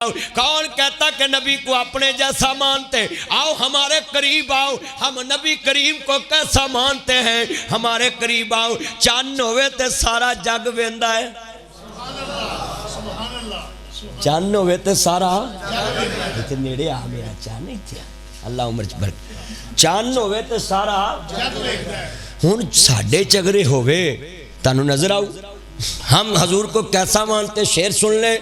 कौन कहता कि नबी को अपने जैसा मानते? आओ हमारे करीब आओ, हम नबी करीम को कैसा मानते हैं? हमारे करीब आओ। चन्न होवे ते सारा जग वेंदा है, चन्न होवे ते सारा इत्थे नेड़े आ मेरा चन्न इत्थे अल्लाह उम्र च बरकत। चन्न होवे ते सारा हुण साडे चगरे होवे तानू नजर आऊ हम हजूर को कैसा मानते? शेर सुन ले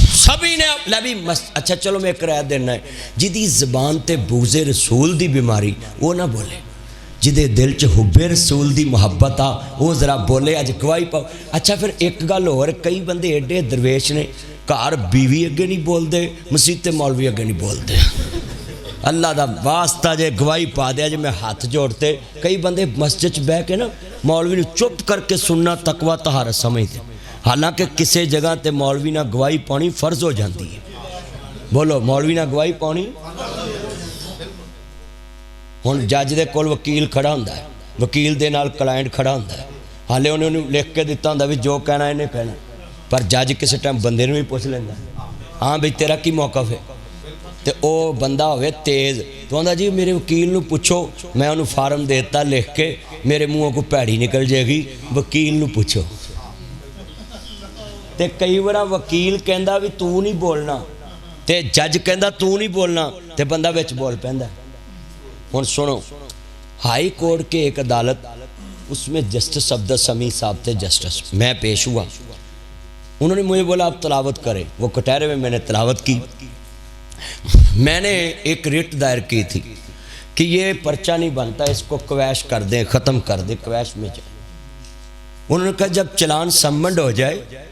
सभी ने लभी मस्त। अच्छा चलो मैं एक राय देना है, जिदी जबान ते बूज़े रसूल दी बीमारी वो ना बोले, जिदे दिल च हुब्बे रसूल दी मुहब्बत आ वो जरा बोले। अज गवाही पाओ। अच्छा फिर एक गल होर, कई बंदे एडे दरवेश ने घर बीवी अगे नहीं बोलते, मसीत ते मौलवी अगे नहीं बोलते। अल्लाह दा वास्ता जे गवाही पा दिया जे मैं हाथ जोड़ते। कई बंदे मस्जिद च बह के ना मौलवी नूं चुप करके सुनना तकवा तहारत समझते, हालांकि किसी जगह ते मौलवी ना गवाही पानी फर्ज हो जाती है। बोलो मौलवी ना गवाही पानी। हुण जज दे कोल वकील खड़ा हुंदा है, वकील दे नाल क्लाइंट खड़ा हुंदा है, हाले उन्होंने लिख के दिता हुंदा भी जो कहना इन्हें कहना, पर जज किसी टाइम बंदे नूं भी पुछ लैंदा, हाँ बई तेरा की मौकफ है? तो वह बंदा होवे तेज़ तो आंदा जी मेरे वकील नूं पुछो, मैं उन्होंने फार्म देता लिख के, मेरे मूँहों को भैड़ी निकल जाएगी, वकील नूं पुछो। तो कई बार वकील कहता भी तू नहीं बोलना, तो जज कहता तू नहीं बोलना, तो बंदा विच बोल पैंदा। हुण सुनो, हाई कोर्ट के एक अदालत, उसमें जस्टिस अब्दुल समी साहब थे जस्टिस, मैं पेश हुआ। उन्होंने मुझे बोला आप तलावत करें, वो कटहरे में मैंने तलावत की। मैंने एक रिट दायर की थी कि ये पर्चा नहीं बनता, इसको क्वैश कर दें, ख़त्म कर दें, क्वैश में जाए। उन्होंने कहा जब चलान सम्मंड हो जाए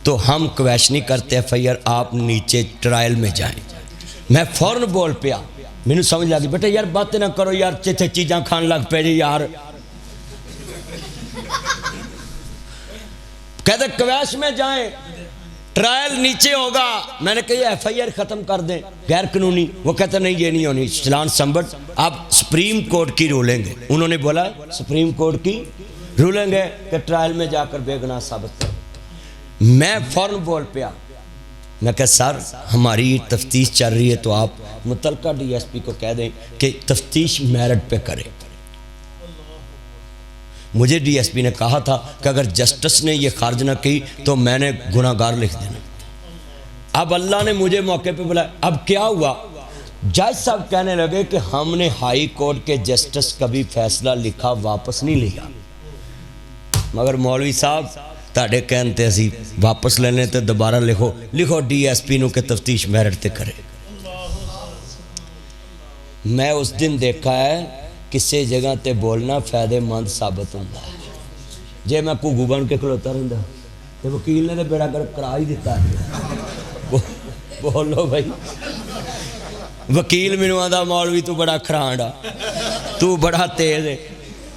तो हम क्वैश नहीं करते FIR, आप नीचे ट्रायल में जाएं। मैं फ़ौरन बोल पिया, मैनू समझ लगी बेटा यार बातें ना करो यार, चिथे चीज़ां खान लग पे जी यार। कहते क्वैश में जाएं, ट्रायल नीचे होगा। मैंने कहा FIR ख़त्म कर दें, गैर कानूनी। वो कहते नहीं ये नहीं होनी, चलान सम्मंड। अब सुप्रीम कोर्ट की रूलिंग है, उन्होंने बोला सुप्रीम कोर्ट की रूलिंग है कि ट्रायल में जाकर बेगुनाह साबित करो। मैं फ़ौरन बोल पिया, मैं कहा सर हमारी तफ्तीश चल रही है, तो आप मुतलका DSP को कह दें कि तफ्तीश मेरिट पे करें। मुझे DSP ने कहा था कि अगर जस्टिस ने यह खारिज ना की तो मैंने गुनाहगार लिख देना। अब अल्लाह ने मुझे मौके पे बुलाया। अब क्या हुआ, जज साहब कहने लगे कि हमने हाई कोर्ट के जस्टिस का भी फैसला लिखा वापस नहीं लिया, मगर मौलवी साहब ताड़े कहते असी वापस लेने तो दोबारा लिखो, लिखो DSP नूं कि तफ्तीश मेरिट ते करे। मैं उस दिन देखा है किसी जगह ते बोलना फायदेमंद साबित होता है। जे मैं घुगू बन के खलोता रहा तो वकील ने तो बेड़ा गर्क करा ही दिता है। बोलो भाई, वकील मैनू आंदा मौलवी तू बड़ा खरांड आ, तू बड़ा तेज है।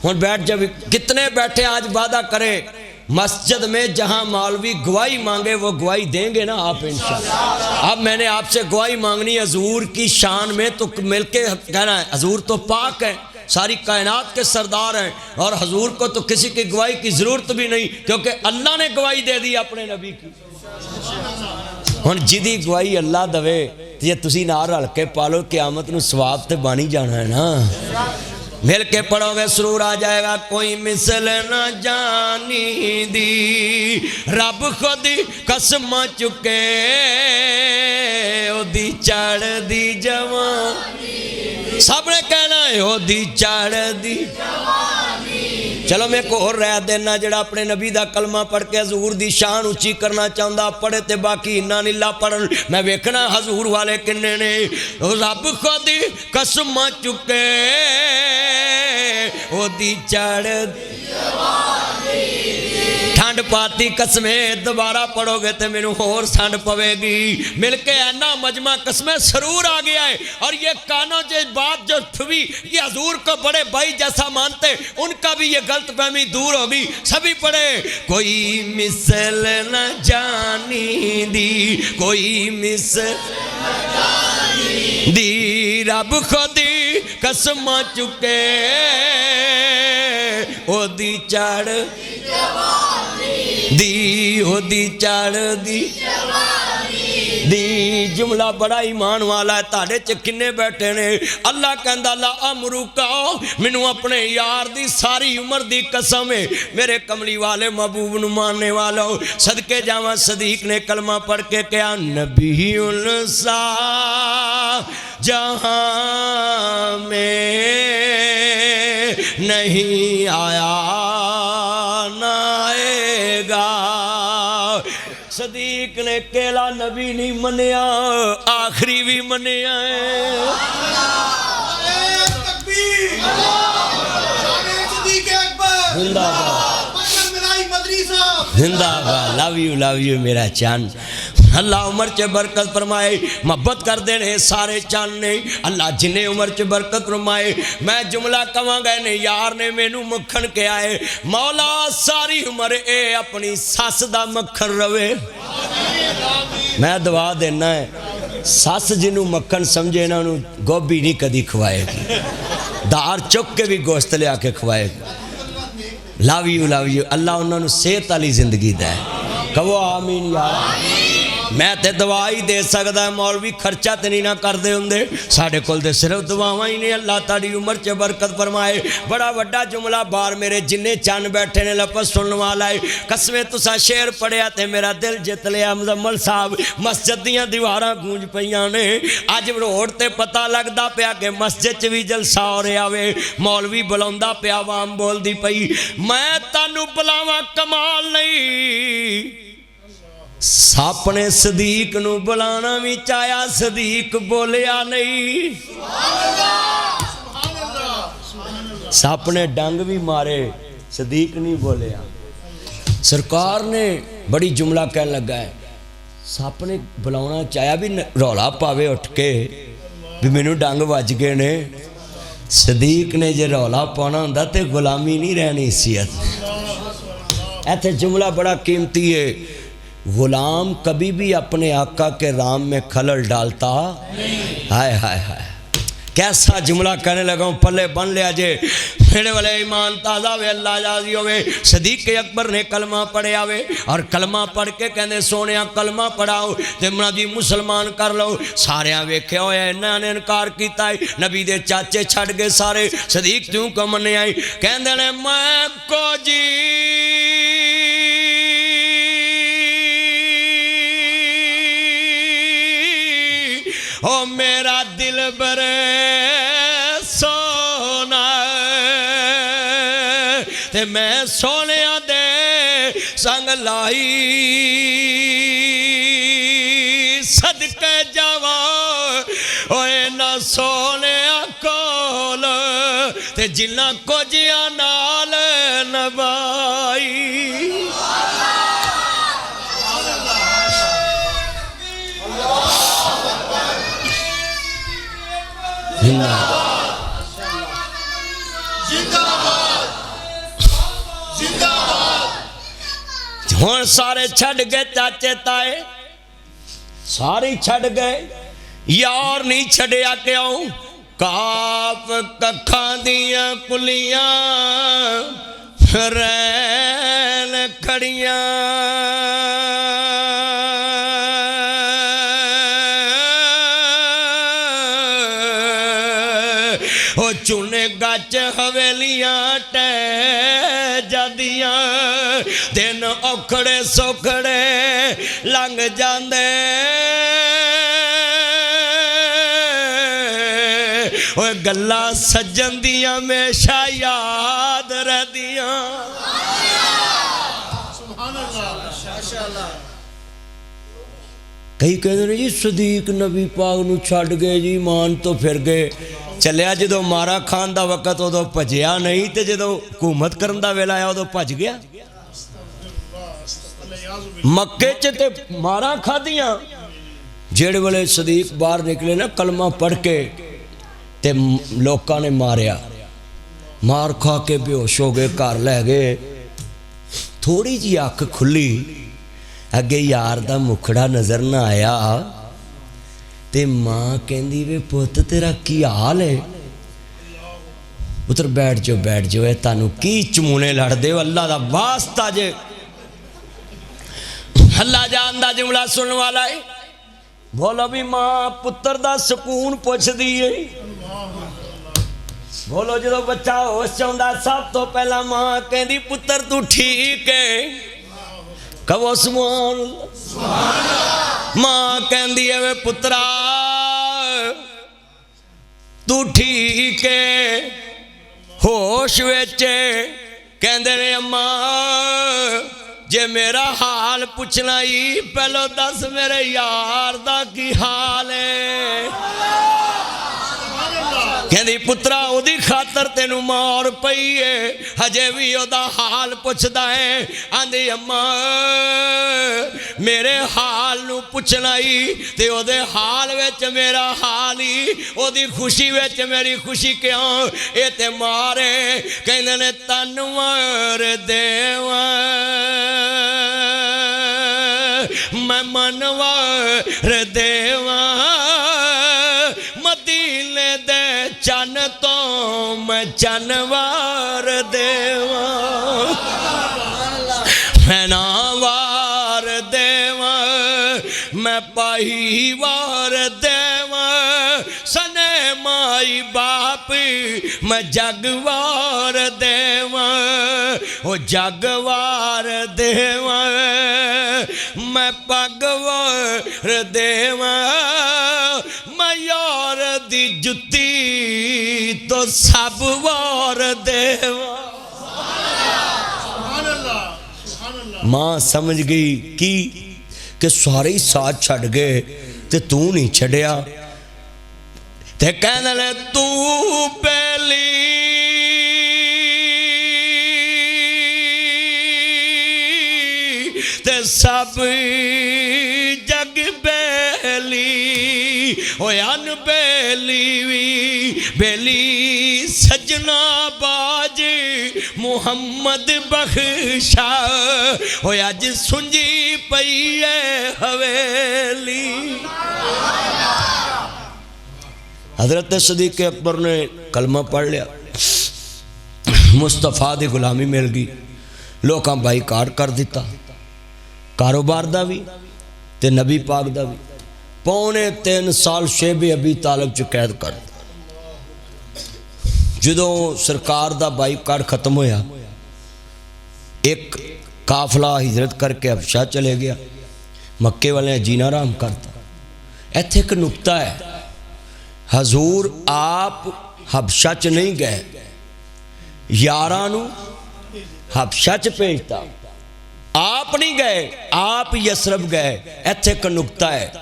हुण बैठ जब कितने बैठे आज वादा करे मस्जिद में जहां मौलवी गवाही मांगे वो गवाही देंगे ना आप इंशाअल्लाह। अब मैंने आपसे गवाही मांगनी हजूर की शान में, तो मिलके कहना है हजूर तो पाक है, सारी कायनात के सरदार हैं, और हजूर को तो किसी की गवाही की जरूरत भी नहीं, क्योंकि अल्लाह ने गवाही दे दी अपने नबी की। हुण जिदी गवाही अल्लाह दवे जे तुसी नाल रल के पालो, क़यामत नूं सवाब ते बन ही जाना है ना। मिल के पढ़ोगे सुरूर आ जाएगा। कोई मिसल न जानी दी, रब खुद कसम चुके, ओदी चढ़ दी जवानी, सबने कहना है ओदी चढ़ दी। चलो मैं एक होर राय देना, जड़ा अपने नबी दा कलमा पढ़ के हजूर दी शान उच्ची करना चाहता पढ़े, तो बाकी इन्ना नीला पढ़न। मैं वेखना हजूर वाले किन्ने ने। रब खुद कसम चुके, ओदी चढ़ ठंड पाती कसमें, दोबारा पढ़ोगे तो मैनू होर ठंड पवेगी। मिलके ऐना मजमा कसमें सरूर आ गया है, और ये कानों से बात जो छुई, ये हजूर को बड़े भाई जैसा मानते, उनका भी ये गलत फहमी दूर होगी। सभी पढ़े कोई मिसल न जानी दी, कोई मिसल दी, रब खुद कसम चुके, ओदी चढ़ दी, ओदी चढ़ दी। दी जुमला बड़ा ईमान वाला है। ताड़े च किन्ने बैठे ने? अल्लाह कहंदा ला अमरुका, मैनू अपने यार दी सारी उम्र दी कसम है, मेरे कमली वाले महबूब नू मानने वालों, सदके जावा सदीक ने कलमा पढ़ के क्या नबीउल सा जहां में नहीं आया ना आएगा। सदीक ने केला नबी नहीं मनिया, आखिरी भी मनिया है। जिंदाबाद, लव यू मेरा चांद। अल्लाह उम्र च बरकत फरमाए, मोहब्बत कर देने सारे चांद ने। अल्लाह जिन्हें उम्र च बरकत फरमाए। मैं जुमला कवांगा ने यार ने मैनू मक्खन के आए, मौला सारी उम्र ए अपनी सस दा मक्खन रवे। मैं दुआ देना है, सस जिन्हों मक्खन समझे ना उन्होंने गोभी नहीं कदी खवाएगी, दार चुक के भी गोश्त लिया के खवाएगी। लव यू अल्लाह उन्होंने सेहत वाली जिंदगी दे। कहो आमीन यार। मैं तो दवा ही दे सकता, मौलवी खर्चा तो नहीं ना करते होंगे, साढ़े कोल ते सिर्फ दुआवां ही ने। अल्लाह ताड़ी उम्र च बरकत फरमाए। बड़ा वड्डा जुमला बार मेरे जिन्ने चंद बैठे ने लफज सुनने वाला है। कसमें तुसा शेर पढ़िया तो मेरा दिल जित लिया। मुजम्मल साहब मस्जिद दियां दीवारां गूंज पईयां ने। अज रोड ते पता लगता पिया कि मस्जिद च भी जलसा हो रहा वे, मौलवी बुलाउंदा पिया, आवाम बोलदी पई। मैं तानू बुलावा कमाल नहीं, सप ने सदीक नू बुलाना भी चाया, सदीक बोलिया नहीं। सप ने डंग भी मारे, सदीक नहीं बोलिया। सरकार ने बड़ी जुमला कह लगा है, सप ने बुलाना चाया भी रौला पावे उठ के भी मैनू डंग वज गए ने। सदीक ने जे रौला पाना होंदा ते गुलामी नहीं रहनी सी। इत्थे जुमला बड़ा कीमती है। गुलाम कभी भी अपने आका के राम में खलल डालता नहीं। हाय हाय हाय, कैसा जुमला कहने लगा हूँ, पल्ले बन लिया जे। मेरे वाले ईमान ताज़ा वे, अल्लाह जाजी होवे। सदीक अकबर ने कलमा पढ़िया वे और कलमा पढ़ के कहते सोने कलमा पढ़ाओ ते जी मुसलमान कर लो। सारे वेख्या होया इन्हां ने इनकार किया है, नबी दे चाचे छड़ गए सारे। सदीक तू क्यों मन्ने आई? कहते ने मैं को जी ओ मेरा दिल बरे सोना ते मैं सोने दे संग लाई सदके जावा ओए ना सोने कोल ते जिन्ना कुजिया नाल नबाई। हुण सारे छड़ गए चाचे ताए, सारे छड़ गए, यार नहीं छड़िया क्यों? काफ कखा दिया कुलियां रैन खड़ियां चूने गच हवेलियां टै जादियां दिन औखड़े सौखड़े लंघ जांदे ओए गल्ला सज्जन दियां हमेशा याद रहदियां। कई कहते हैं जी सदीक नबी पाक नू छड़ गए जी, मान तो फिर गए। चलिया जो मारा खान का वक़्त उदो भजया नहीं, तो जो हुकूमत करन दा वेला आया उदो भज गया। मक्के च ते मारा खादियां, जेड़े वेले सदीक बाहर निकले ना कलमा पढ़ के ते लोकां ने मारिया, मार खा के बेहोश हो गए, घर लै गए। थोड़ी जी अख खुली, अगे यार दा मुखड़ा नज़र ना आया ते मां कहंदी वे पुत तेरा की हाल है? पुत्र बैठ जाओ, तानू की चमूने लड़दे हो? अल्लाह दा वास्ता जे, अल्लाह जानदा जुमला सुनने वाला है। बोलो भी मां पुत्र दा सुकून पुछदी है। बोलो जो बच्चा होश चाहता सब तो पहला मां कहती पुत्र तू ठीक है, कहो सुभान अल्लाह। मां कहती है वे पुत्रा तू ठीक है, होश विच। कहंदे ने अम्मा जे मेरा हाल पूछना ही पहलो दस मेरे यार दा की हाल है। कहंदी पुत्रा ओदी खातर तेनू मार पई है, हजे भी ओदा हाल पुछदा है। आंदी अम्मा मेरे हाल नू पुछना ही ते ओदे हाल विच मेरा हाल ही, ओदी खुशी विच मेरी खुशी क्यों? ए ते मारे कहंदे ने तनवार देवा मैं मनवार देवा, मदीने दे चन तो मैं चनवार देवा, फैनावार देवा मैं पाहीवार देवा, सने माई बाप मैं जगवार देवा, ओ जगवार देवा मैं पगवार देवा, मैं यार दी जुत्ती तो सब वार देवा। मां समझ गई कि सारे ही साथ छड़ गए ते तू नहीं छड़िया। ते कहने तू पहली ते सब जग बेली, होए अनबेली भी बेली सजना बाज मुहम्मद बख्शा, होए अज सुंजी पई है हवेली। हजरत सदीक अकबर ने कलमा पढ़ लिया, मुस्तफा दी गुलामी मिल गई, लोकां बाईकाट कर दिता, कारोबार दा भी ते नबी पाक दा भी। पौने 3 साल शेबे अबी तालिब च कैद कर। जदों सरकार दा बाईकाट खत्म होया, एक काफला हिजरत करके हबशा चले गया, मक्के वाले जीना आराम करता। इत्थे एक नुकता है, हजूर आप हबशा च नहीं गए, यारां नूं हबशा च भेजता, आप नहीं गए, आप यसरब गए। इत्थे एक नुकता है,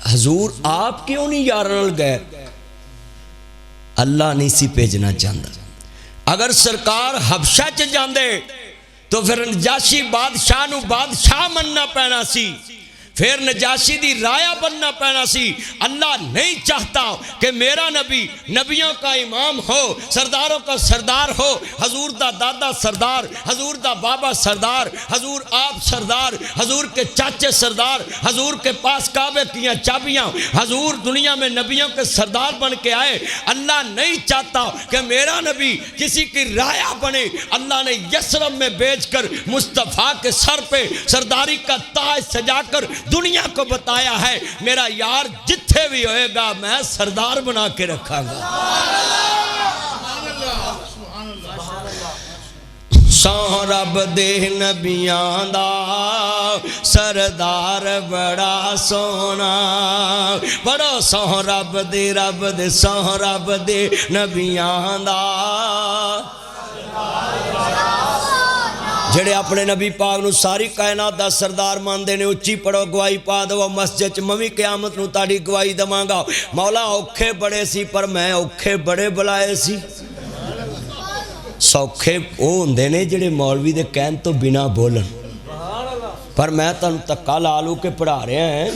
हजूर आप क्यों नहीं यारां नाल गए? अल्लाह नहीं सी भेजना चाहता। अगर सरकार हबशा च जांदे तो फिर नजाशी बादशाह नूं बादशाह मनना पैना सी, फिर नजाशी दी राया बनना पैना सी। अल्लाह नहीं चाहता कि मेरा नबी नबियों का इमाम हो, सरदारों का सरदार हो, हजूर दा दादा सरदार, हजूर दा बाबा सरदार, हजूर आप सरदार, हजूर के चाचे सरदार, हजूर के पास काबे की चाबियां, हजूर दुनिया में नबियों के सरदार बन के आए। अल्लाह नहीं चाहता कि मेरा नबी किसी की राया बने। अल्लाह ने यसरब में बेचकर मुस्तफ़ा के सर पे सरदारी का ताज सजाकर दुनिया को बताया है, मेरा यार जिथे भी होएगा मैं सरदार बना के रखांगा। सौ रब दे नबियां दा सरदार बड़ा सोना, बड़ा सौ रब दे सौ रब दे नबियां दा जेड़े अपने नबी पाक नूं सारी कायनात दा सरदार मानते हैं। उच्ची पढ़ो गवाही पा दो मस्जिद च, मैं भी क़यामत नूं ताड़ी गवाही देवांगा। मौला औखे बड़े सी पर मैं औखे बड़े बुलाए सी। सौखे वो होंदे ने जिहड़े मौलवी दे कहण तो बिना बोलन, पर मैं तुहानूं धक्का ला लू के पढ़ा रहा है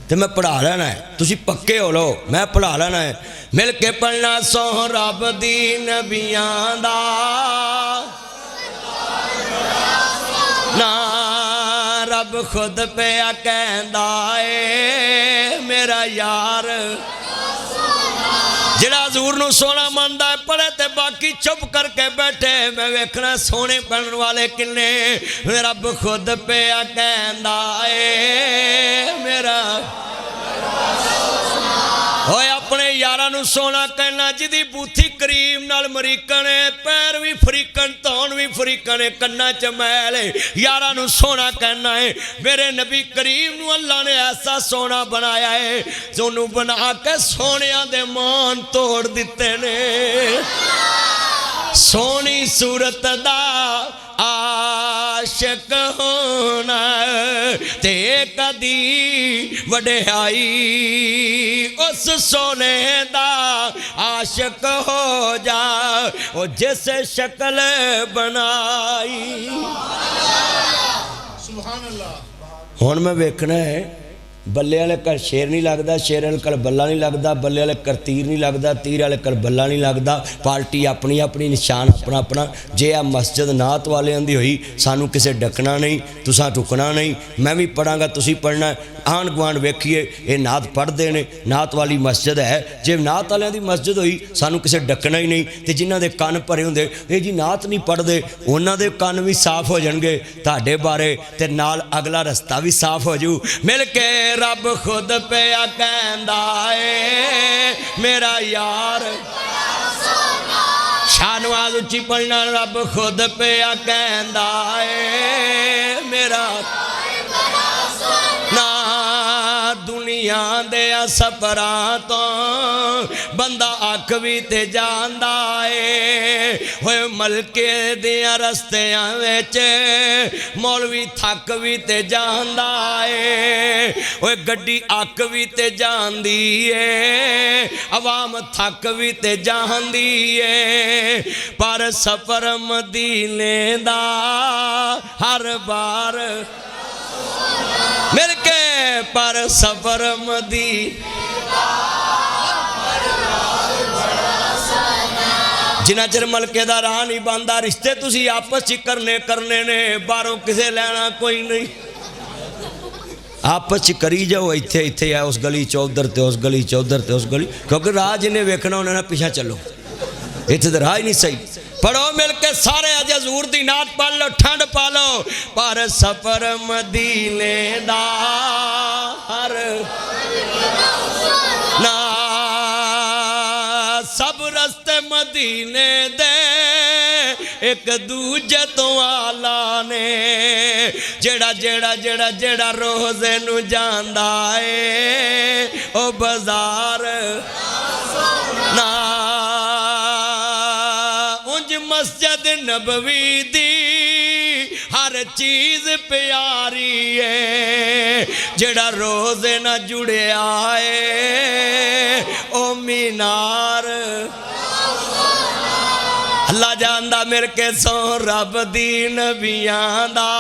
तो मैं पढ़ा लेना है, तुसीं पक्के हो लो, मैं पढ़ा लेना है। मिल के पढ़ना सौ रब दी नबियां दा ना, रब खुद पे कहंदा ए मेरा यार। जिहड़ा हजूर नूं सोना मनदा है पढ़े ते बाकी चुप करके बैठे, मैं वेखना सोने बनने वाले किन्ने। रब खुद पे कहंदा ए मेरा होए अपने यारां नूं सोना कहना जिदी बूथी करीम नाल मरीकन है, पैर भी फरीकन, धौन भी फरीकन है, कन्ना च मैल है, यारां नूं सोना कहना है। मेरे नबी करीम नूं अल्लाह ने ऐसा सोना बनाया है जोनू बना के सोनिया दे मान तोड़ दिते ने। सोनी सूरत दा आशिक होना ते कदी वड्याई उस सोने दा आशिक हो जा ओ जिस शक्ल बनाई। सुभान अल्लाह। हुण मैं वेखना है बल्ले वाले घर शेर नहीं लगता, शेर वाले घर बल्ला नहीं लगता, बल्ले वाले घर तीर नहीं लगता, तीर वाले घर बल्ला नहीं लगता। पार्टी अपनी अपनी, निशान अपना अपना। जे आ मस्जिद नात वालियां दी होई सानू किसे डकना नहीं, तुसां टुकना नहीं। मैं भी पढ़ांगा, तुसीं पढ़ना। आंढ गुआंढ वेखिए ये नात पढ़ते हैं, नात वाली मस्जिद है। जे नात वालियां दी मस्जिद होई सानू किसे डकना ही नहीं। तो जिन्हां दे कान भरे हुंदे ये जी नात नहीं पढ़ते, उन्हां दे कान भी साफ हो जाणगे तुहाडे बारे, ते नाल अगला रस्ता भी साफ हो जू। मिल के रब खुद पिया कहंदा ए मेरा यार, शाहनवाज उच्ची पढ़ना। रब खुद पिया कहंदा ए मेरा ना दुनिया दे सफरां तो बंदा अख भी ते जांदा ए। होए मलके दियां रस्तियां विच मौलवी थक भी ते जांदा ए। होए गड्डी अक भी ते जांदी ए, अवाम थक भी ते जांदी ए। पर सफर मदीने दा हर बार मिल के, पर सफर जिन्ना चिर मलके दा राह नहीं बनता, रिश्ते तुसी आपस च करने ने, बाहरों किसे लेना कोई नहीं। आपस च करी जाओ, इत्थे इत्थे है उस गली च उधर ते उस गली च उधर ते उस गली, क्योंकि राह जिन्हें वेखना उन्हें पीछा चलो, इत्थे तो राह ही नहीं सही। पढ़ो मिल के सारे अज हजूर दी नात पढ़ लो, ठंड पा लो। पर सफर मदीने दा हर ना सब रस्ते मदीने दे एक दूजे तो आला ने। जेड़ा जेड़ा जेड़ा जेड़ा रोज़े नू जांदा ए ओ बाजार ना। मस्जिद नबवी दी हर चीज प्यारी है, जेड़ा रोज़े ना जुड़िया है ओ मीनार। अल्लाह जानदा मेरे के सो रब दी नबियां दा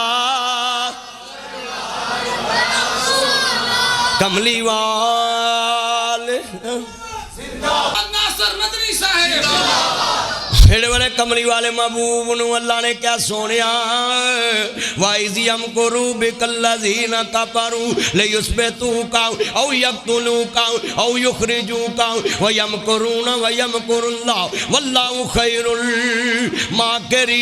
कमली वाल खेड़े वाले कमली वाले महबूब नू अल्लाह ने क्या सोनिया। वाइज़ी हम करू बिकल्लज़ीना कफरू लियुस्बितूका औ यक़्तुलूका औ युख़रिजूका व यमकुरूना व यमकुरुल्लाह वल्लाहु खैरुल माकिरीन।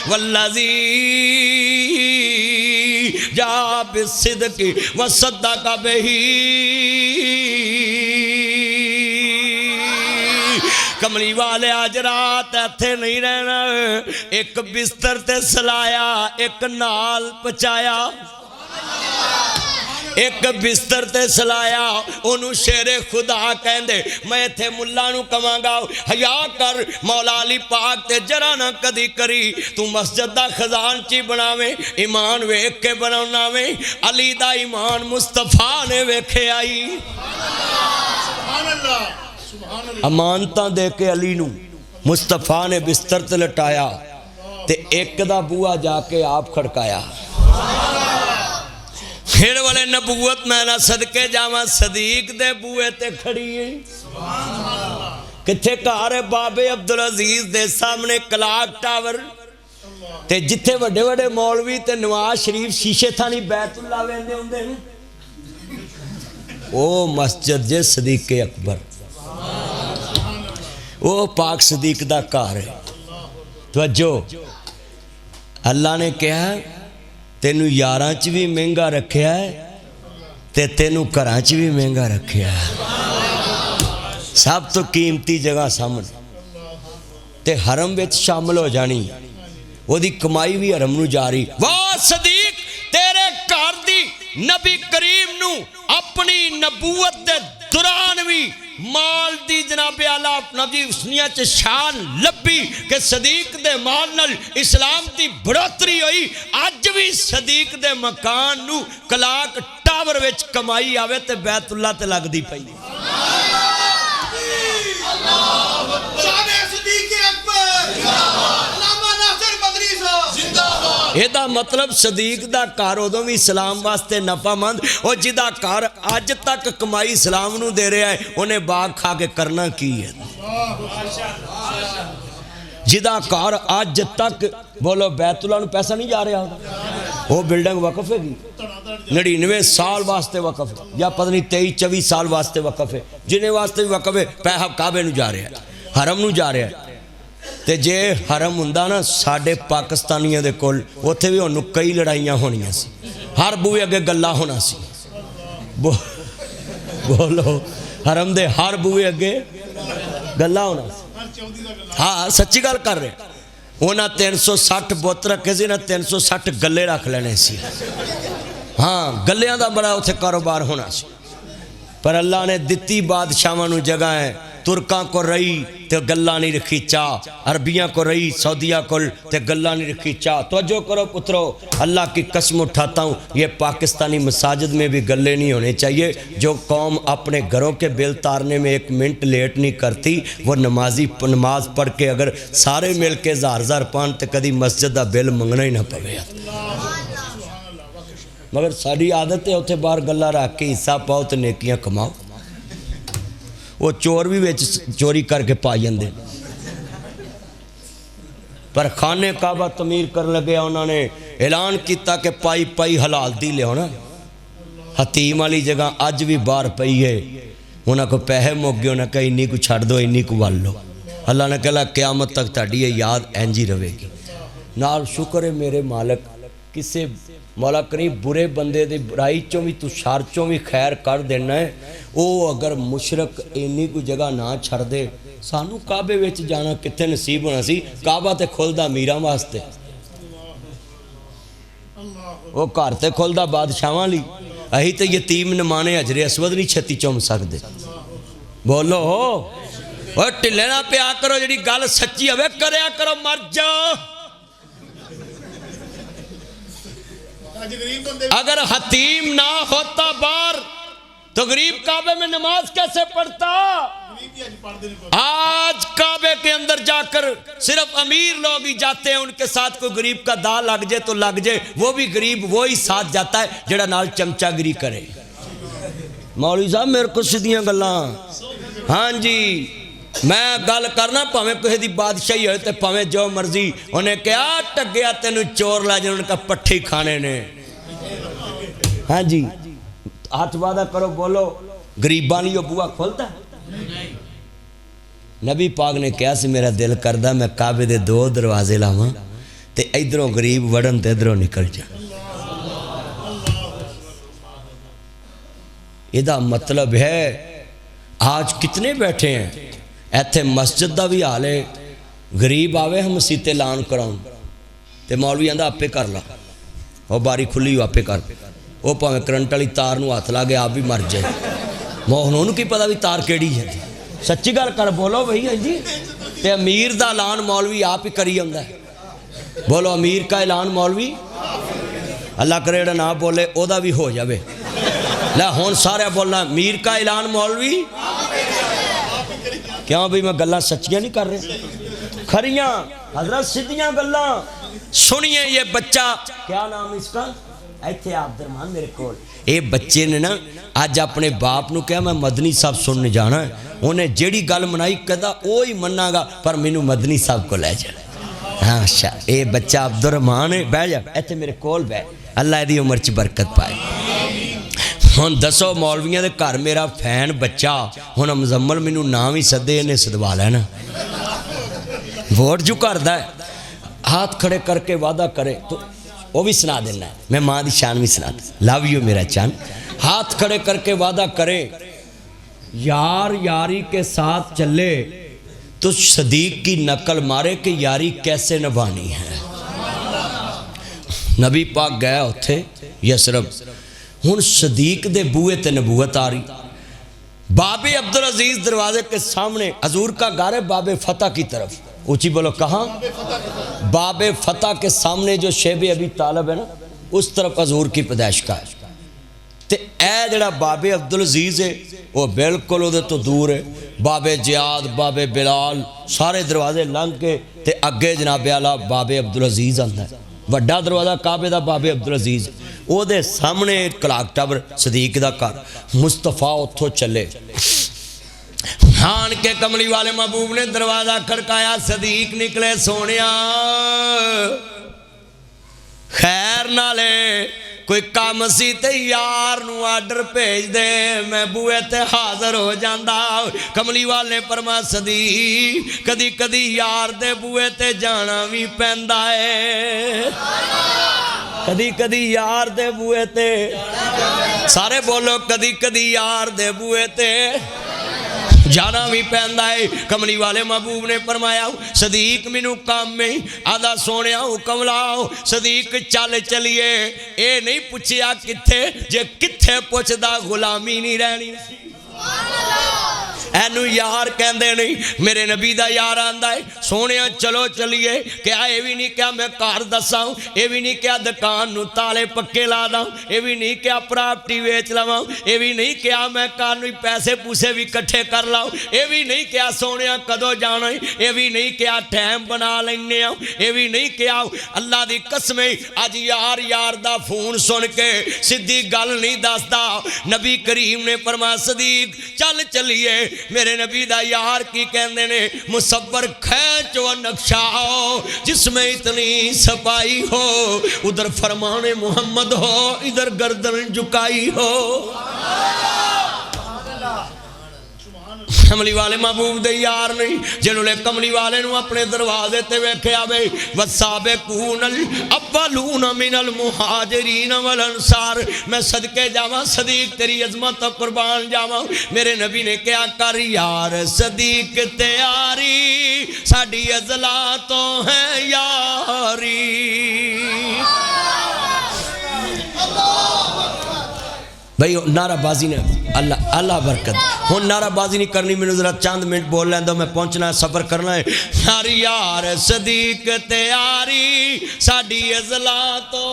वल्लज़ी जा बिस्सिद्क़ि व सद्दक़ बिही। कमली वाले आज रात इत्थे नहीं रहना, एक बिस्तर ते सलाया, एक नाल पचाया, एक बिस्तर ते सलाया। ओनू शेरे खुदा कहंदे। मैं इत्थे मुल्ला नू कवांगा हया कर मौला अली पाक ते जरा ना कदी करी, तू मस्जिद दा खजानची बनावे, ईमान वेख के बनाउना वे। अली दा ईमान मुस्तफा ने वेखे आई। अमानता दे के अली नू मुस्तफा ने बिस्तर ते लटाया ते एक दा बूआ जाके आप खड़काया। फिर वाले नबूवत मैं ना सदके जावा सदीक दे बूए ते खड़ी है। किथे घर है बाबे अब्दुल अजीज दे सामने कलाक टावर ते जिथे वड्डे वड्डे मौलवी ते नवाज शरीफ शीशे थानी बैतुल्ला वेंदे हुंदे ने, ओ मस्जिद जे सदीक अकबर, ओ पाक सदीक दा घर है। तवज्जो, अल्लाह ने कहा तेनू यारां च भी महंगा रखिया है ते तेनू घरां च भी महंगा रखिया है। सब तो कीमती जगह सामने ते हरम विच शामिल हो जानी, ओदी कमाई भी हरम नू जा रही। वाह सदीक, तेरे घर दी नबी करीम नू अपनी नबूवत दे दौरान भी माल दी जनाबे आला नबी उसनिया च शान लभी कि सदीक दे माल नाल इस्लाम दी बढ़ोतरी हुई। अज भी सदीक दे मकान नू कलाक टावर विच कमाई आवे ते बैतुल्ला ते लगदी पई। ਇਹਦਾ मतलब सदीक दा घर उदों भी इस्लाम वास्ते नफामंद, और जिदा घर अज तक कमाई इस्लाम नू दे रहा है उन्हें बाग खा के करना की है। जिदा घर अज तक बोलो बैतुल्ला नू पैसा नहीं जा रहा, वो बिल्डिंग वकफ हैगी 99 साल वास्ते वकफ है, या पता नहीं 23-24 साल वास्ते वकफ है। जिन्हें वास्ते भी वकफ है पैसा काबे नू जा रहा है, हरम नू जा रहा है। ते जे हरम हुंदा ना साडे पाकिस्तानियों दे कोल, उत्थे भी हुण कई लड़ाइयां होणियां सी, हर बूहे अगे गल्ला होना सी। बोलो हरम दे हर बूहे अगे गल्ला होना सी। हाँ सच्ची गल कर रहे। उन्हें 360 बुत रखे सी ना, 360 गले रख लेने सी। हाँ गलियां दा बड़ा उत्थे कारोबार होना सी। पर अल्लाह ने दिती बादशाहां नू जगह है, तुर्कां को रही तो गल्ला नहीं रखी चाह, अरबिया को रही सऊदिया को ते गल्ला नहीं रखी चाह। तवज्जो करो पुत्रो, अल्लाह की कसम उठाता हूँ ये पाकिस्तानी मसाजिद में भी गल्ले नहीं होने चाहिए। जो कौम अपने घरों के बिल तारने में 1 मिनट लेट नहीं करती, वो नमाजी नमाज पढ़ के अगर सारे मिल के 1000 पान तो कभी मस्जिद का बिल मंगना ही ना पवे। मगर साड़ी आदत है उत्थे बाहर गल्ला रख के हिस्सा पाओ तो नेकियां कमाओ। वो चोर भी विच चोरी करके पा जाते। पर खाने काबा तमीर कर लगे उन्होंने ऐलान किया कि पाई पाई हलाल दी लिया। हतीम वाली जगह अज भी बाहर पई है, उन्होंने को पैसे मुक गए, उन्हें कहा इन्नी को छड़ दो, इन्नी को वल लो। अल्लाह ने कहला क्यामत तक ताड़ी याद इंज ही रहेगी। नाल शुक्र है मेरे मालक, किसे मौला करीम बुरे बंदे दी बुराई चों भी तू शर चों भी खैर कर देना है। वो अगर मुशरक इन्नी कोई जगह ना छड़ दे, सानू काबे विच जाना कित्थे नसीब होना सी। काबा ते खुलदा मीरां वास्ते, वो घर ते खुलदा बादशाहां लई। अहीं ते यतीम नमाने हजरे असवद नहीं छत्ती चुम सकदे। बोलो ओ ढिले ना पिया करो, जिहड़ी गल सच्ची होवे करया करो, मर जा। अगर हतीम ना होता बार तो गरीब काबे में नमाज कैसे पढ़ता। आज काबे के अंदर जाकर सिर्फ अमीर लोग ही जाते हैं, उनके साथ कोई गरीब का दा लग जाए तो लग जाए, वो भी गरीब वो ही साथ जाता है जेड़ा नाल चमचागिरी करे। मौलवी साहब मेरे को सीधियां गल्लां, हाँ जी मैं गल करना भावें किसी की बादशाही हो तो भावें जो मर्जी। उन्हें कहा टग्गिया तेन चोर ला जाए, उनका पट्ठे खाने ने। हाँ जी हाथ वादा करो, बोलो गरीबां लिए बुआ खोलता। नबी पाक ने कहा सी मेरा दिल करदा मैं काबे दे 2 दरवाजे लावां ते इधरों गरीब वड़न ते इधरों निकल जा। इहदा मतलब है आज कितने बैठे हैं इत्थे मस्जिद का भी हाल है, गरीब आवे हम मसीते ऐलान कराउन ते मौलवी आंदा आपे कर ला, वो बारी खुली हो आपे कर। वो भावें करंट वाली तार नूं हथ ला के आप भी मर जाए, मोहन उन्होंने की पता भी तार केड़ी है। सच्ची गल कर बोलो भाई। हाँ जी ते अमीर का ऐलान मौलवी आप ही करी आंदा है। बोलो अमीर का ऐलान मौलवी, अल्लाह करे जेड़ा ना बोले ओदा भी हो जावे। ला हुण सारे बोलना अमीर का ऐलान मौलवी। क्यों भाई मैं गल्लां सच्चियां नहीं कर रहे, खरियां हजरत सीधियां गल्लां सुनिए। ये बच्चा क्या नाम इसका, इत्थे अब्दुररहमान मेरे कोल, ये बच्चे ने ना अज अपने बाप नूं कहा मैं मदनी साहब सुनने जाना है। उन्हें जेड़ी गल मनाई कहता वो ही मनागा पर मैनू मदनी साहब को लै जाना। हाँ अच्छा ये बच्चा अब्दुररहमान है, बह जा इत्थे मेरे कोल बह, अल्लाह इहदी उम्र च बरकत पाए। हुण दसो मौलवियां दे घर मेरा फैन बच्चा, हुण मुजम्मल मैनू नाम ही सदे इन्हें सदवा लेना। वोट जो करदा है हाथ खड़े करके वादा करे तो वो भी सुना देना है, मैं माँ की शान भी सुना लव यू मेरा चांद। हाथ खड़े करके वादा करे यार यारी के साथ चले तो सदीक की नकल मारे कि यारी कैसे निभानी है। नबी पाक गया उत्थे यसरब, हुण सदीक दे बूहे ते नबूवत आ रही। बाबे अब्दुल अजीज दरवाजे के सामने हजूर का घर है, बाबे फतह की तरफ। ऊंची बोलो कहाँ? बाबे फतह के सामने जो शेब अबी तालब है ना, उस तरफ हजूर की पैदाइश का है। ते ए जड़ा बाबे अब्दुल अजीज है वो बिल्कुल उहदे तो दूर है। बाबे जियाद, बाबे बिलाल सारे दरवाजे लंघ के ते अगे जनाबे आला बाबे अब्दुल अजीज आंदा है। वड्डा दरवाजा काबे दा बाबे अब्दुल अजीज, ओहदे सामने कलाक टावर सदीक दा घर। मुस्तफा उत्थों चले, आन के कमली वाले महबूब ने दरवाजा खड़काया, सदीक निकले सोनिया खैर नाले कोई काम सी ते यार नू आर्डर भेज दे, मैं बूहे ते हाजिर हो जांदा। कमली वाले परमा सदीक कदी कदी यार दे बूहे ते जाना भी पैंदा है, कदी कदी यार दे बूहे ते, सारे बोलो कदी कदी यार दे बूहे ते जाना भी पैंदा है। कमली वाले महबूब ने फरमाया सदीक मैनू काम में आदा सोने हुक्म लाओ। सदीक चल चलिए, ये नहीं पूछया किथे, जे किथे पुछदा गुलामी नहीं रहनी। एनू यार कहते नहीं, मेरे नबी दा यार आंदा है सोने चलो चलिए। क्या ये भी नहीं क्या मैं घर दसा, ये भी नहीं क्या दुकान नू ताले पक्के ला दा, ये भी नहीं क्या प्रॉपर्टी वेच लवा, ये भी नहीं क्या मैं घर नू पैसे पूसे भी इकट्ठे कर लाऊं, ये भी नहीं क्या सोने कदों जाना, ये भी नहीं क्या टाइम बना लेने, ये भी नहीं क्या। अल्लाह दी कसम अज यार यार दा फोन सुन के सीधी गल नहीं दसदा। नबी करीम ने फरमाया सदीक चल चलिए, मेरे नबी दा यार की कहते ने मुसब्बर खैच व नक्शा हो, जिसमें इतनी सफाई हो, उधर फरमाने मोहम्मद हो, इधर गर्दन झुकाई हो। कमली वाले महबूब दे यार नहीं, जिन्होंने कमली वाले नू अपने दरवाजे ते वेख्या वे वसाबिकूनल अव्वलून मिनल मुहाजिरीन वल अंसार। मैं सदके जावां सदीक तेरी अजमत तो कुर्बान जावां। मेरे नबी ने क्या कर यार सदीक तैयारी, साडी अजला तो है यारी। भाई नाराबाजी ने अल्लाह अल्लाह बरकत। हूँ नाराबाजी नहीं करनी, मैंने जरा चंद मिनट बोल लें, मैं पहुँचना है, सफ़र करना है। सारी यार सदीक तैयारी, साडी अजला तो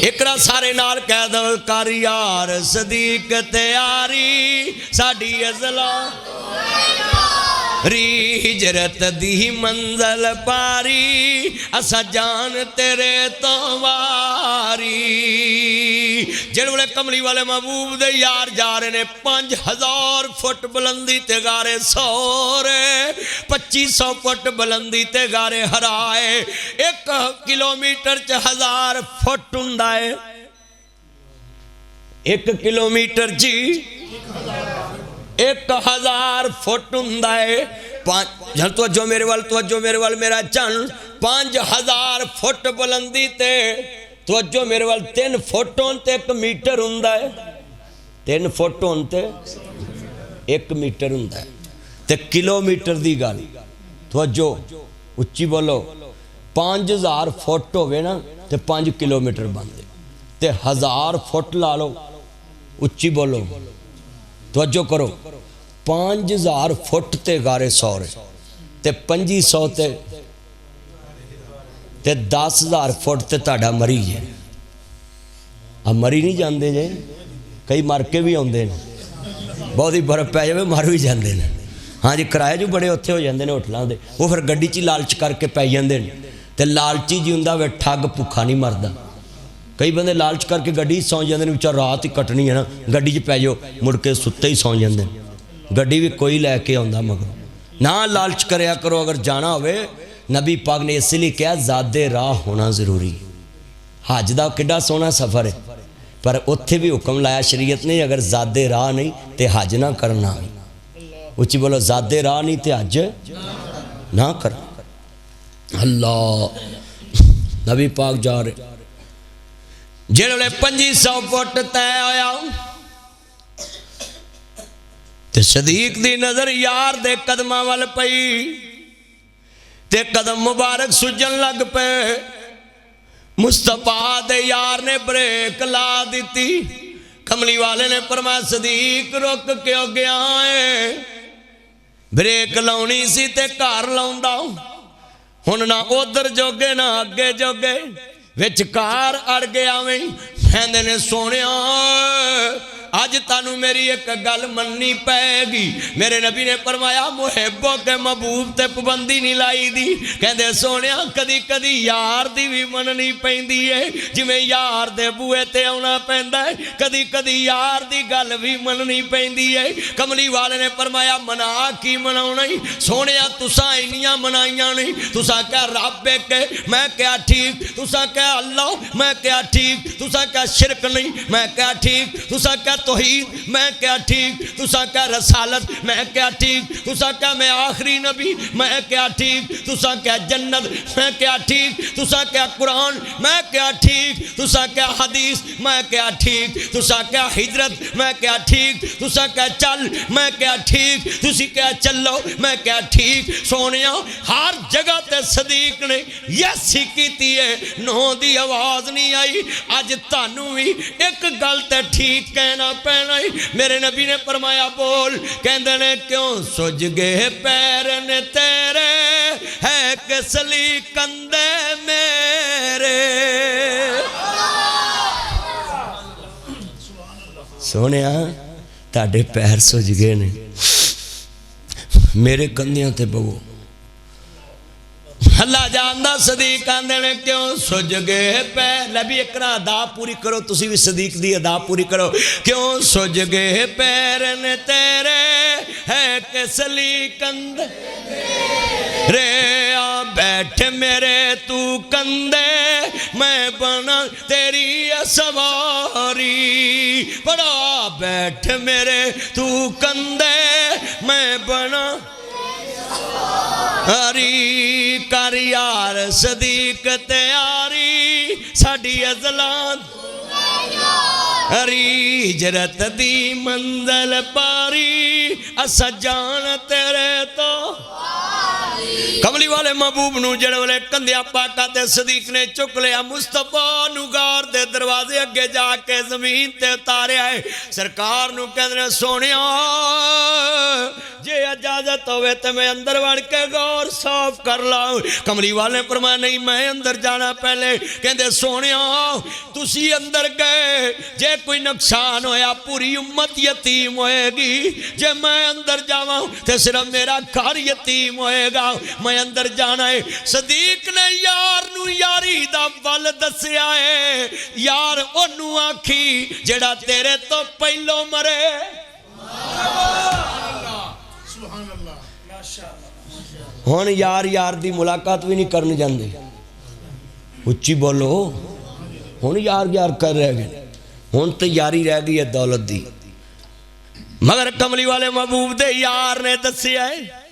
इकरा सारे नाल कह दो कर यार सदीक तैयारी, साडी अजला री हिजरत दी मंजल पारी, असा जान तेरे तो वारी। जिहड़े वेले कमली वाले महबूब दे यार जा रहे ने 5000 फुट बुलंदी ते गारे सौरे, 2500 फुट बुलंदी ते गारे हराए। 1 किलोमीटर च 1000 फुट हुंदा है, 1 किलोमीटर जी 1000 फुट हुंदा है। तवज्जो मेरे वाल, तवज्जो मेरे वाल मेरा चन। 5000 फुट बुलंदी ते तवज्जो मेरे वाल 3 फुट होते 1 मीटर हुंदा है, 3 फुट होते 1 मीटर हुंदा है। ते किलोमीटर दी गल तवज्जो उच्ची बोलो, 5000 फुट होवे ना ते 5 किलोमीटर बनदे, ते 1000 फुट ला लो, उच्ची बोलो तवज्जो करो। 5000 फुट ते गारे सौरे ते 2500 ते 10,000 फुट ते ताड़ा मरी है। अब मरी नहीं जाते जे, कई मर के भी आते हैं, बहुत ही बर्फ पै जाए मर भी जाते हैं। हाँ जी किराए जो बड़े उत्थे हो जाते हैं होटलों के, वो फिर गड्डी च लालच करके पै जाते हैं। तो लालची जी होंदा वे ठग भुखा नहीं मरदा। कई बंदे लालच करके गड्डी सौ जाते हैं, विचार रात ही कटनी है ना, गड्डी च पै जाओ, मुड़ के सुत्ते ही सौ जाते हैं। गड्डी भी कोई लैके आता मगर ना लालच करया करो। अगर जाना होवे, नबी पाक ने इसलिए कहा ज़ादे राह होना जरूरी। हज का किड्डा सोहना सफ़र है, पर उत्थे भी हुक्म लाया शरीयत ने, अगर ज़ादे राह नहीं तो हज ना करना। उच्ची बोलो ज़ादे राह नहीं तो हज ना करना। अल्लाह नबी पाक जा रहे जेड़े 2500 फुट तय होया ते सदीक दी नजर यार दे कदमां वल पई ते कदम मुबारक सुजन लग पे। मुस्तफा दे यार ने ब्रेक ला दी। कमली वाले ने फरमाया सदीक रुक क्यों गया है? ब्रेक लाउनी सी ते घर लाउंदा हुण ना उधर जोगे ना अगे जोगे विचकार अड़ गया वे। कहंदे ने सोनिया अज तानू मेरी एक गल मननी पैगी। मेरे नबी ने फरमाया मुहब्बो के महबूब ते पाबंदी नहीं लाई दी। कहंदे सोनिया कदी कदी यार दी भी मननी पैंदी है जिवें यार दे बूहे ते आउणा पैंदा है। कदी कदी यार दी गल भी मननी पैंदी है। कमली वाले ने फरमाया मना की मनाउणा सोनिया तुसां इन्नियां मनाइयां नहीं। तुसां कह रब एक है मैं क्या ठीक, तुसां कह अल्लाह मैं क्या ठीक, तुसां कह शिरक नहीं मैं क्या ठीक, तुसां कह तौहीद मैं क्या ठीक, तुसां कह रसालत मैं क्या ठीक, तुसां कह मैं आखिरी नबी मैं क्या ठीक, तुसां कह जन्नत मैं क्या ठीक, तुसां कह कुरान मैं क्या ठीक, तुसां कह हदीस मैं क्या ठीक, तुसां कह हिजरत मैं क्या ठीक, तुसां कह चल मैं क्या ठीक, तुसी कह चलो मैं क्या ठीक। सोनिया हर जगह ते सदीक ने यस ही कीती है, नो दी आवाज नहीं आई। अज तानू भी एक गल ते ठीक कहना पैना है। मेरे नबी ने फरमाया बोल। कहंदे ने क्यों सुज गए पैर ने तेरे है कसली कंदे मेरे। सोनिया ताडे पैर सुज गए ने मेरे कंधियां ते बवो। अल्लाह जानदा सदीक आंदे ने क्यों सुज गए पैर। नबी इकरा अदा पूरी करो, तुसी भी सदीक दी अदा पूरी करो। क्यों सुज गए पैर ने तेरे है कसली कंधे रे आ बैठ मेरे तू कंधे मैं बना तेरी सवारी। बड़ा बैठ मेरे तू कंधे मैं बना हरी कर यार सदीक तैयारी साडी अज़लात हरी जरत दी मंजिल पारी असा जान तेरे तो। कमली वाले महबूब नू जेड़े वाले कंधिया पाका ते सदीक ने चुक लिया। मुस्तफा नू गार दे दरवाजे अगे जाके जमीन ते उतारिया है। सरकार नू कहंदे सोनिया जे इजाजत होवे ते मैं अंदर वड़ के गौर साफ कर लाऊं। कमली वाले फरमाया नहीं मैं अंदर जाना पहले। कहंदे सोनिया तुसी अंदर गए जे कोई नुकसान होया पूरी उम्मत यतीम होएगी। जे मैं अंदर जावां ते सिर्फ मेरा घर यतीम होएगा। मैं अंदर जाना है। सदीक ने यार नू यारी दा वल दस्या है। यार ओनू आखी जेड़ा तेरे तो पहलो मरे। हुण यार यार दी मुलाकात भी नहीं करने जाते। उच्ची बोलो। हुण यार यार कर रह गए। हुण तो यारी रह गई है दौलत दी। मगर कमली वाले महबूब दे यार ने दस्या है।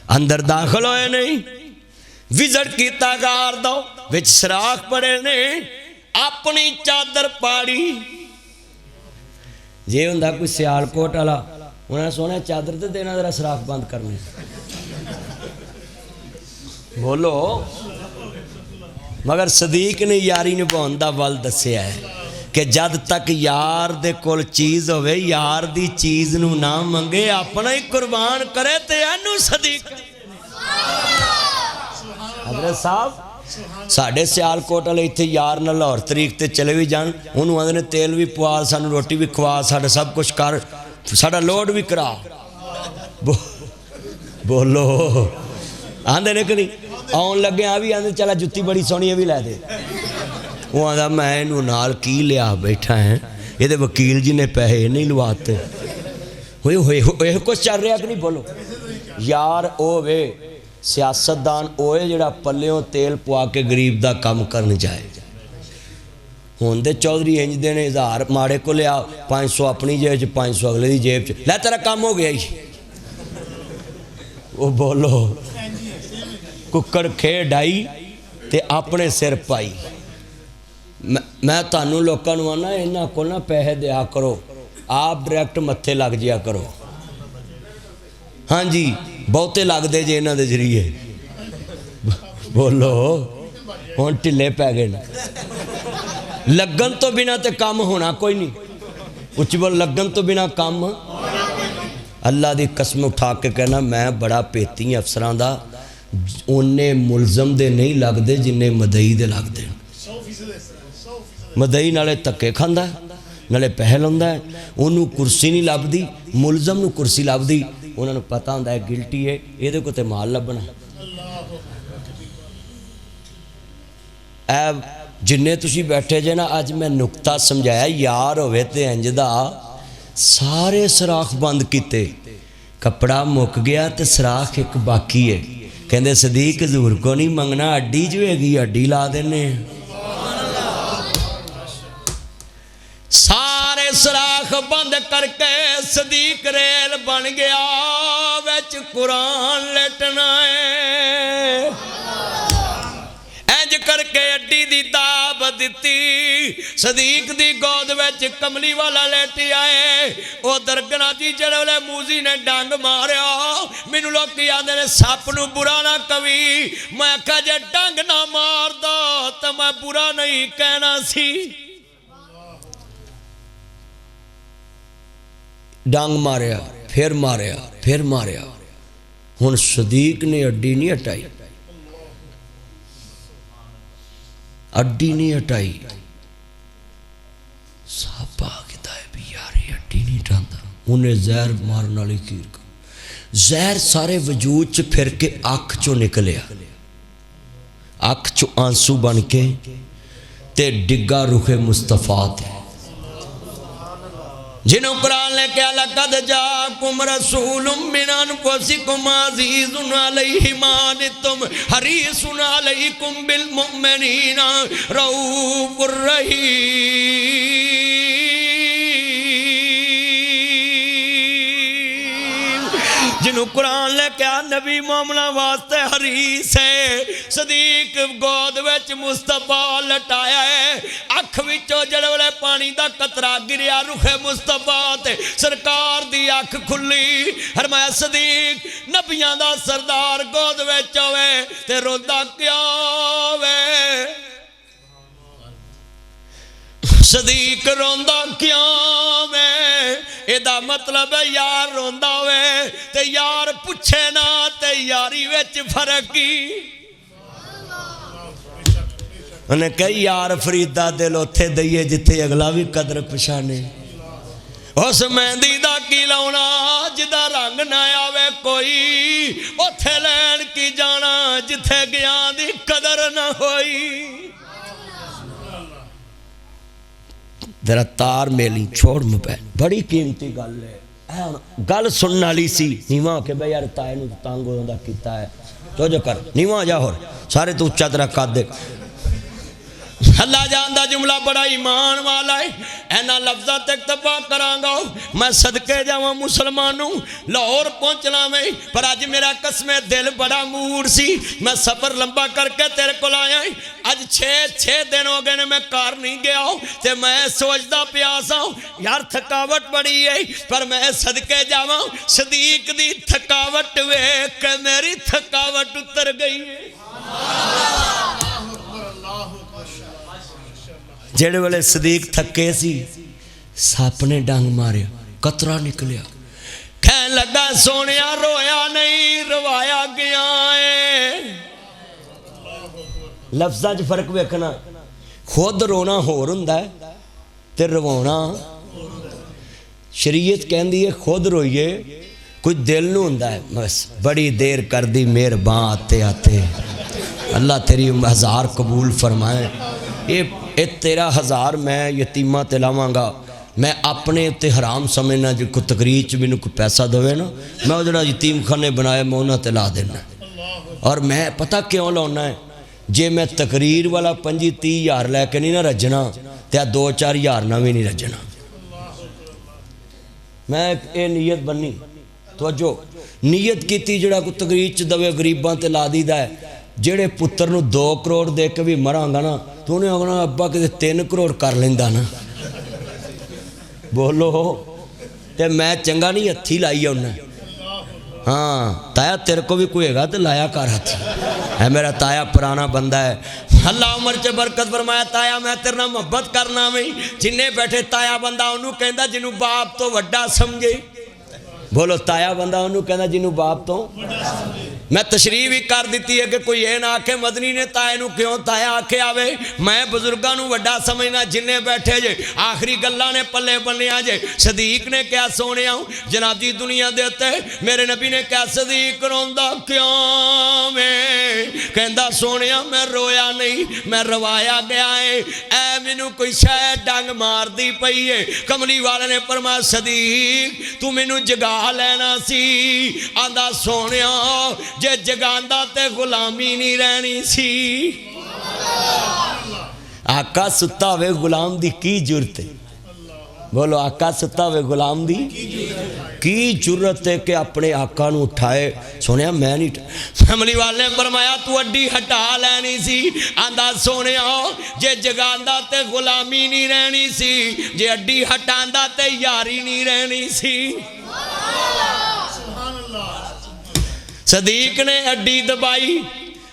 अंदर दाखिल होए नहीं विजट किया गार दो विच सराख पड़े ने अपनी चादर पाड़ी। जे हुंदा कोई सियालकोट वाला उन्हें सोने चादर तो देना जरा सराख बंद करने। बोलो। मगर सदीक ने यारी निभाउण दा वल दस्या है कि जद तक यार दे कोल चीज़ होवे यार दी चीज़ नू ना मंगे अपना ही कुर्बान करे ते एनू सदीक। हजरत साहब साढ़े सियालकोट वाले इत्थे यार ना लाहौर तरीक ते चले भी जान उन्होंने आंदे ने तेल भी पवा सानू रोटी भी खवा साडा सब कुछ कर साडा लोड भी करा। बोलो। आंदे ने कि नहीं आउन लगे आ भी आंदे चला जुत्ती बड़ी सोहनी भी लै दे। वो आंदा मैं इनू नाल की लिया बैठा है ये वकील जी ने पैसे नहीं लवाते। होए होए होए कुछ चल रहा कि नहीं। बोलो। यार ओ वे सियासतदान ओए जिहड़ा पल्लियों तेल पवा के गरीब दा काम करन जाए। हुण दे चौधरी इंज दे ने 1000 माड़े को लिया 500 अपनी जेब च 500 अगले दी जेब च लै तेरा काम हो गया ही। वो बोलो। कुक्कड़ खे डाई ते अपने सिर पाई। मैं तुहानू लोकां नूं आना इन्हां कोल ना पैसे दिया करो, आप डायरैक्ट मत्थे लग जिया करो। हाँ जी, बहुते लगते जे इन्हां दे जरिए। बोलो हुण ढिले पै गए न। लगन तो बिना तो काम होना कोई नहीं। उच्च बोल, लगन तो बिना काम। अल्लाह की कसम उठा के कहना, मैं बड़ा पेती अफसरां दा, उन्ने मुलजम दे नहीं लगते जिन्ने मदई दे लगते। मदई नाले धक्के खांदा, नाले पैसे लाउंदा है, उन्होंने कुर्सी नहीं लभदी, मुलजम नूं कुर्सी लभदी। उन्होंने पता होंदा है गिल्टी है, ये को माल लभना। जिन्ने तुसी बैठे जे ना, अज मैं नुकता समझाया, यार होवे ते इंज दा सारे सराख बंद किते, कपड़ा मुक गया तो सराख एक बाकी है। कहते सदीक हजूर को नहीं मंगना, अड्डी जो हैगी अड्डी ला देने। सारे सराख बंद करके सदीक रेल बन गया, विच कुरान लेटना है। इंज करके अड्डी दी दाब दिती, सदीक दी गोद विच कमली वाला लेटी आए। वो दरगना जी जड़े मूजी ने डंग मारिया, मैनू लोग आते ने सप नूं बुरा ना कवी। मैं आख्या जे डंग ना मार दो तो मैं बुरा नहीं कहना सी। डंग मारिया, फिर मारिया, फिर मारिया। हुण सदीक ने अड्डी नहीं हटाई, अड्डी नहीं हटाई। सापा कहता है भी यार ये अड्डी नहीं हटाता। उन्हें जहर मारन वाली कीर का जहर सारे वजूद च फिर के अख चो निकलिया, अख चो आंसू बन के ते डिग्गा रुखे मुस्तफा ते। जिन्हों कुरान लेके लक़द जाकुम रसूलुम मिन अनफुसिकुम अज़ीज़ुन अलैहि मा अनित्तुम हरीसुन अलैकुम बिल मुमिनीना रऊफ़ुर रहीम। जिन्हों कुरान लेके नबी मोमना वास्ते हरीस है। सदीक गोद विच मुस्तफा लटाया है, अख विचों जड़े पानी का कतरा गिरिया रुखे मुस्तफा ते सरकार दी अख खुली। फरमाया सदीक नबियां दा सरदार गोद विच होवे ते रोंदा क्यों वे? सदीक रोंदा क्यों वे? एदा मतलब है यार रोंदा वे ते यार पुछे ना ते यारी विच फर्क ही। उन्हें कही यार फरीदा दिल उथे दईए जिथे अगला भी कदर पछाने। उस मेहंदी दा की लाउना जिदा रंग ना आवे कोई, उथे लैन की जाना जिथे गया दी कदर ना होई। तेरा तार मेली छोड़ मोबाइल, बड़ी कीमती गल है। गल सुनने वाली सी। नीवा हो के भाई यार ताए नूं तंग होंदा कीता है, जो कर नीवा जा। होर सारे तू उच्चा तेरा कद दे। अल्लाह जानदा जुमला बड़ा ईमान वाला है। इन्हां लफ्ज़ां ते इक्तफा करांगा। मैं सदके जावां मुसलमानों, लाहौर पहुंचना में, पर अज मेरा कसमे दिल बड़ा मूड सी। मैं सफ़र लंबा करके तेरे को आया। अज 6 दिन हो गए ने मैं घर नहीं गया ते मैं सोचदा पिया सा यार थकावट बड़ी है, पर मैं सदके जावां सदीक दी थकावट वेख के मेरी थकावट उतर गई है। जेड़े वेले सदीक थके सी, सप ने डंग मारिया, कतरा निकलिया। कहन लगा सोनिया रोया नहीं रवाया गया है। लफ्ज़ां च फर्क वेखना। खुद रोना होर हुंदा है ते रवाउणा। शरीयत कहंदी है खुद रोइए, कोई दिल नूं हुंदा है बस बड़ी देर कर दी मेहरबान आते आते। अल्लाह तेरी 1000 कबूल फरमाए। ये तेरा 1000 मैं यतीमा ते लावांगा। मैं अपने उत्ते हराम समझना, जो कोई तकरीर च मैनू कोई पैसा देवे ना, मैं वो जो यतीम खाने बनाए मैं उन्होंने ते ला देना। और मैं पता क्यों लाना है, जे मैं तकरीर वाला 25-30 हज़ार लैके नहीं ना रजना तो 2-4 हज़ार ना भी नहीं रजना। मैं ये नीयत बनी, तो जो नीयत की जोड़ा कोई तकरीर च दवे गरीबां ते ला दीदा है, जेड़े पुत्र नूं 2 करोड़ दे के भी मरांगा ना तो उन्हें आखना अब्बा किते 3 करोड़ कर लेंदा ना। बोलो ते मैं चंगा नहीं हथी लाई उन्हें। हाँ ताया तेरे को भी कोई हैगा तो लाया कर हथ है। मेरा ताया पुराना बंदा है। अल्लाह उमर च बरकत फरमाया। ताया मैं तेरे नाल मुहब्बत करना में जिन्ने बैठे ताया बंदा उन्होंने कहता जिन्हों बाप तो वड्डा समझे। बोलो ताया बंदा उन्होंने कहता जिन्हों बाप तो। मैं तशरीह भी कर दी है कि कोई ये ना आखे मदनी ने ताए नूं क्यों ताया आखे आवे। मैं बजुर्गों नूं वड्डा समझना जिन्ने बैठे जे। आखिरी गल्लां ने पल्ले बन्निया जे। सदीक ने क्या सोने जनाबी दुनिया दे उत्ते मेरे नबी ने क्या सदीक रोंदा क्यों में कहंदा सोने मैं रोया नहीं मैं रवाया गया है। ऐ मैनू कोई शह डंग मार दी पई है। कमली वाले ने फरमाया सदीक तू मैनू जगा लेना सी। आंदा सोने जे जगांदा ते गुलामी नहीं रहनी सी। आका सुता हुए गुलाम दी की जुरत है। बोलो आका सुता हुए गुलाम दी की जुरत है कि अपने आका नूं उठाए। सोनिया मैं नहीं फैमिली वाले ने फरमाया तू अड्डी हटा लैनी सी। आंदा सोने जे जगांदा ते गुलामी नहीं रहनी सी जे अड्डी हटांदा ते यारी नहीं रहनी सी। सदीक ने अड्डी दबाई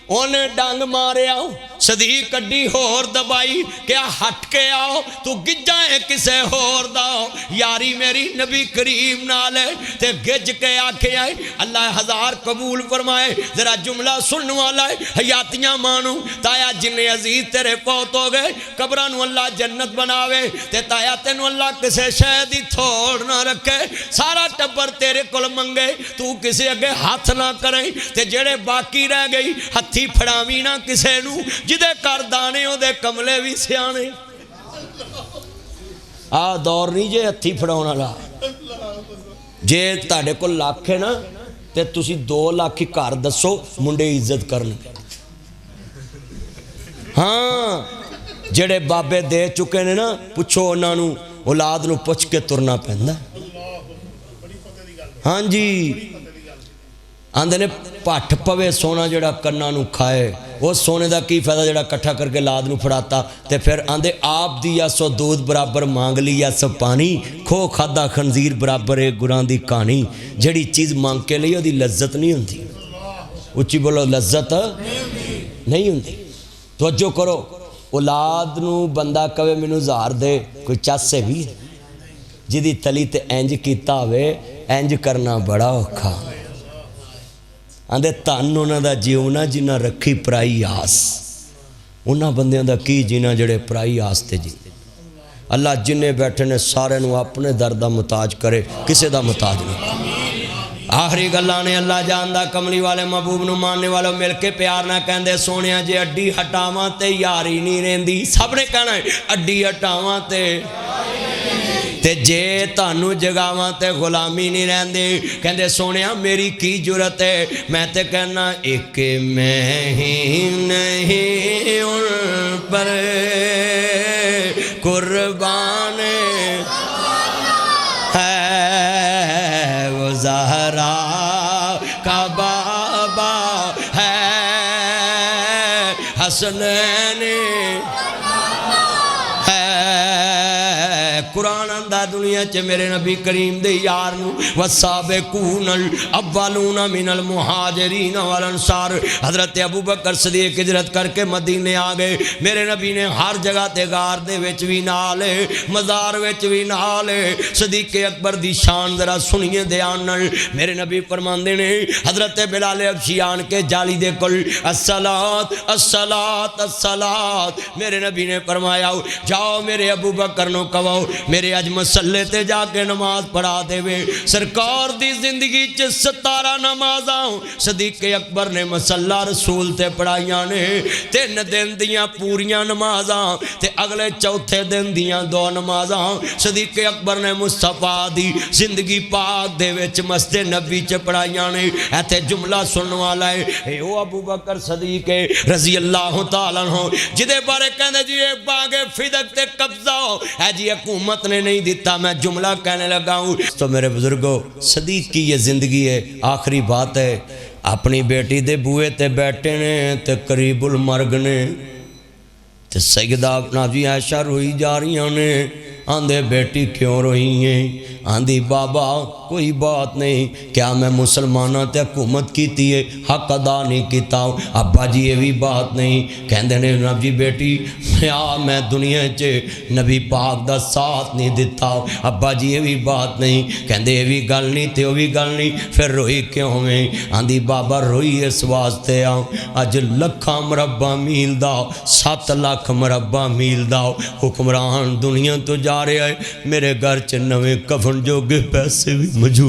उन्हें डंग मारिया। सदीक अड्डी होर दबाई क्या हट के आओ तू गिज्जा है किसे होर दा। यारी मेरी नबी करीम नाल ते गिज के आखे आए अल्लाह हजार कबूल फरमाए। जरा जुमला सुनने वाला है हयातियां मानू। ताया जिन्ने अजीज तेरे फौत हो गए कब्रां नूं अल्लाह जन्नत बनावे ते ताया तेनू अल्लाह किसे शह दी थोड़ ना रखे। सारा टब्बर तेरे कोल मंगे तू किसे अगे हाथ ना करे ते जेड़े बाकी रह गई हथी फड़ावी ना किसे नू जिदे कर दाने ओदे कमले भी सियाने। आ दौर नहीं जे हथी फड़ाउण वाला। जे तुहाडे कोल लख है ना ते तुसी 2 लाख ही घर दसो मुंडे इज्जत करनगे। हाँ जेड़े बाबे दे चुके ने ना पुछो उन्होंने औलाद नूं पुछ के तुरना पैंदा। हाँ जी आंदे ने भट्ठ पवे सोना जड़ा कन्ना नूं खाए वो सोने का की फायदा जड़ा कट्ठा करके लाद नूं फड़ाता। तो फिर आंदे आप दिया सो दूध बराबर मांग लिया सो पानी खो खादा खंजीर बराबर है गुरां दी कहानी। जड़ी चीज़ मांग के लिए ओदी लज्जत नहीं होंदी। उच्ची बोलो लज्जत नहीं होंदी। तवज्जो करो औलाद नूं बंदा कवे मैनू 1000 दे कोई चस है भी जिदी तली ते इंज कीता होवे इंज करना बड़ा औखा। आंदे धन उन्हां दा जीवना जिन्ना रखी पराई आस उन्हां बंदियां दा की जीना जड़े पराई आस ते जी। अल्लाह जिन्ने बैठे ने सारे नूं अपने दर दा मुताज करे किसे दा मुताज नहीं। आखिरी गल्लां ने अल्लाह जानदा। कमली वाले महबूब नूं मानने वालों मिल के प्यार ना कहंदे सोनिया जे अड्डी हटावां ते यारी नहीं रहिंदी। सब ने कहना है अड्डी हटावां ते जे तानू जगावां ते गुलामी नहीं रहिंदी। कहंदे सोनिया मेरी की जुरत है मैं ते कहना एक मैं ही नहीं उन पर कुर्बान है वो ज़हरा का बाबा है हसनैन कुरान आंदा दुनिया च मेरे नबी करीम दे यार नूं वसाबिकूनल अव्वलूना मिनल मुहाजिरीन वल अंसार। हज़रत अबू बकर सदीक हिजरत करके मदीने आ गए। मेरे नबी ने हर जगह ते गार दे विच भी नाल मज़ार विच भी नाल सदीक अकबर दी शान जरा सुनिए ध्यान नाल। मेरे नबी फरमांदे ने हज़रत बिलाल हबशी आन के जाली दे कोल अस्सलात अस्सलात अस्सलात। मेरे नबी ने फरमाया जाओ मेरे अबू बकर नूं कहो मेरे अज मसले ते जाके नमाज पढ़ा देवे। सरकार दी जिंदगी च 17 नमाज़ां सदीक अकबर ने मसला रसूल ते पढ़ाइयां ने। 3 दिन दियां पूरियां नमाज़ां ते अगले चौथे दिन दियां 2 नमाज़ां सदीक अकबर ने मुस्तफा दी जिंदगी पाक दे विच मस्जिद नबी च पढ़ाइयां ने। इत्थे जुमला सुनने वाला है ओ अबू बकर सदीक रज़ी अल्लाह तआला अन्हु जिदे बारे कहंदे जी एक बागे फिदक ते कब्जा है जी हुकूमत ने नहीं दिता। मैं जुमला कहने लगा हूँ तो मेरे बुजुर्गों सदीक की ये ज़िंदगी है आखिरी बात है। अपनी बेटी दे बूहे ते बैठे ने ते करीबुल मर्ग ने ते सैयदा नाजी आयशा रोई जा रही ने। आंदे बेटी क्यों रोई है? आंदी बाबा कोई बात नहीं, क्या मैं मुसलमाना ते हुकूमत की है, हक अदा नहीं किया? अब्बा जी ये भी बात नहीं। कहते ने नबी बेटी मैं दुनिया च नबी पाक दा साथ नहीं दिता। अब्बा जी ये भी बात नहीं। कहते ये भी गल नहीं तो भी गल नहीं, फिर रोई क्यों में? आंदी बाबा रोई इस वास्ते अज लखा मुरब्बा मील दा 7 लाख मुरब्बा मील दा हुक्मरान दुनिया तो जा रहा है। मेरे घर च नवे कफन जोगे पैसे भी मौजूद